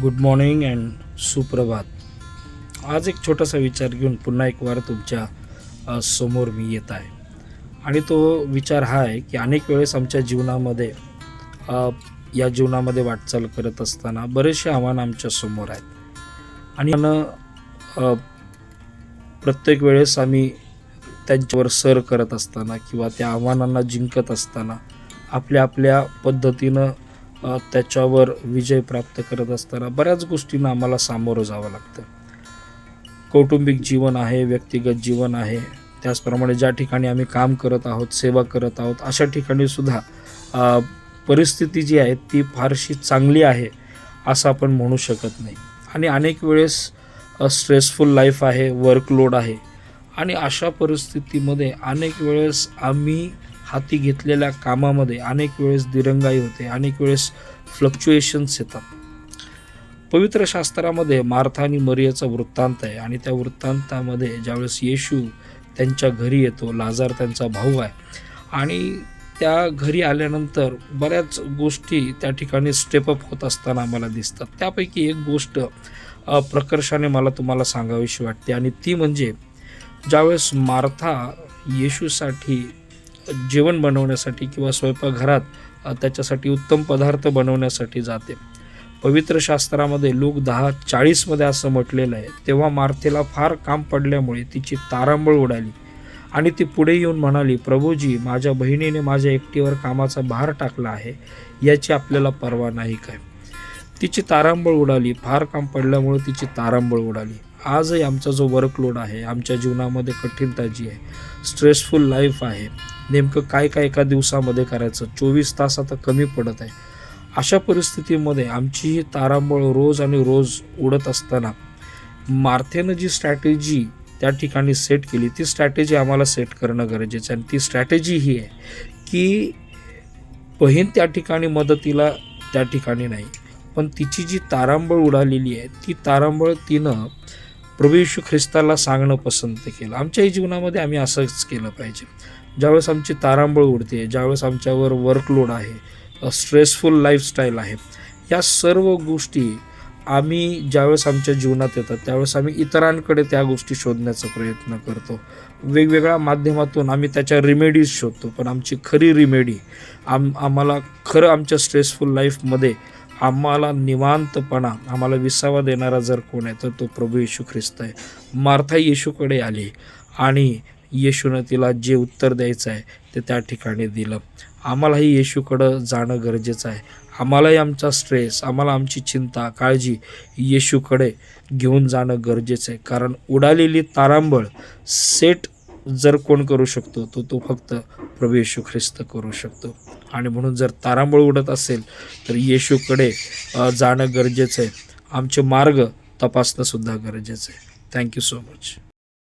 Good morning and सुप्रभात. आज एक छोटासा विचार घेऊन पुन्हा एक वार तुमच्या समोर मी येत आहे. आणि तो विचार हा आहे की अनेक वेळेस आमच्या जीवनामध्ये या जीवनामध्ये वाटचाल करत असताना बरेचसे आव्हानं आमच्या समोर आहेत. आणि प्रत्येक वेळेस आम्ही त्यांच्यावर सर करत असताना किंवा त्या आव्हानांना जिंकत असताना आपल्या पद्धतीनं त्याच्यावर विजय प्राप्त करत असताना बऱ्याच गोष्टींना आम्हाला सामोरं जावं लागतं. कौटुंबिक जीवन आहे, व्यक्तिगत जीवन आहे, त्याचप्रमाणे ज्या ठिकाणी आम्ही काम करत आहोत, सेवा करत आहोत, अशा ठिकाणी सुद्धा परिस्थिती जी आहे ती फारशी चांगली आहे असं आपण म्हणू शकत नाही. आणि अनेक वेळेस स्ट्रेसफुल लाईफ आहे, वर्कलोड आहे. आणि अशा परिस्थितीमध्ये अनेक वेळेस आम्ही हाती घेतलेल्या कामामध्ये अनेक वेळेस दिरंगाई होते, अनेक वेळेस फ्लक्च्युएशन्स येतात. पवित्र शास्त्रामध्ये मार्था आणि मरियाचा वृत्तांत आहे. आणि त्या वृत्तांतामध्ये ज्यावेळेस येशू त्यांच्या घरी येतो, लाजार त्यांचा भाऊ आहे, आणि त्या घरी आल्यानंतर बऱ्याच गोष्टी त्या ठिकाणी स्टेपअप होत असताना आम्हाला दिसतात. त्यापैकी एक गोष्ट प्रकर्षाने मला तुम्हाला सांगावीशी वाटते, आणि ती म्हणजे ज्यावेळेस मार्था येशूसाठी जेवण बनवण्यासाठी किंवा स्वयंपाकघरात त्याच्यासाठी उत्तम पदार्थ बनवण्यासाठी जाते. पवित्र शास्त्रामध्ये लूक 10:40 असं म्हटलेलं आहे, तेव्हा मार्थेला फार काम पडल्यामुळे तिची तारांबळ उडाली आणि ती पुढे येऊन म्हणाली, प्रभूजी, माझ्या बहिणीने माझ्या एकटीवर कामाचा भार टाकला आहे, याची आपल्याला पर्वा नाही काय. तिची तारांबळ उडाली, फार काम पडल्यामुळे तिची तारांबळ उडाली. आजही आमचा जो वर्कलोड आहे, आमच्या जीवनामध्ये कठीणता जी आहे, स्ट्रेसफुल लाईफ आहे, नेमकं काय एका दिवसामध्ये करायचं, 24 तास आता कमी पडत आहे. अशा परिस्थितीमध्ये आमची ही तारांबळ रोज आणि रोज उडत असताना मार्थेनं जी स्ट्रॅटेजी त्या ठिकाणी सेट केली, ती स्ट्रॅटेजी आम्हाला सेट करणं गरजेचं आहे. आणि ती स्ट्रॅटेजी ही आहे की बहीण त्या ठिकाणी मदतीला त्या ठिकाणी नाही, पण तिची जी तारांबळ उडालेली आहे, ती तारांबळ तिनं प्रभू येशू ख्रिस्ताला सांगणं पसंत केलं. आमच्याही जीवनामध्ये आम्ही असंच केलं पाहिजे. ज्यावेळेस आमची तारांबळ उडते, ज्यावेळेस आमच्यावर वर्कलोड आहे, स्ट्रेसफुल लाईफस्टाईल आहे, या सर्व गोष्टी आम्ही ज्यावेळेस आमच्या जीवनात येतात त्यावेळेस आम्ही इतरांकडे त्या गोष्टी शोधण्याचा प्रयत्न करतो. वेगवेगळ्या माध्यमातून आम्ही त्याच्या रिमेडीज शोधतो, पण आमची खरी रिमेडी आम्हाला खरं आमच्या स्ट्रेसफुल लाईफमध्ये आम्हाला निवांतपणा, आम्हाला विसावा देणारा जर कोण आहे तर तो प्रभू येशू ख्रिस्त आहे. मार्था येशूकडे आली आणि येशूनं तिला जे उत्तर द्यायचं आहे ते त्या ठिकाणी दिलं. आम्हालाही येशूकडं जाणं गरजेचं आहे. आम्हालाही आमचा स्ट्रेस, आम्हाला आमची चिंता, काळजी येशूकडे घेऊन जाणं गरजेचं आहे. कारण उडालेली तारांबळ सेट जर कोण करू शकतो तो तो फक्त प्रभू येशू ख्रिस्त करू शकतो. आणि म्हणून जर तारांबळ उडत असेल तर येशूकडे जाणं गरजेचं आहे. आमचे मार्ग तपासणंसुद्धा गरजेचं आहे. Thank you so much.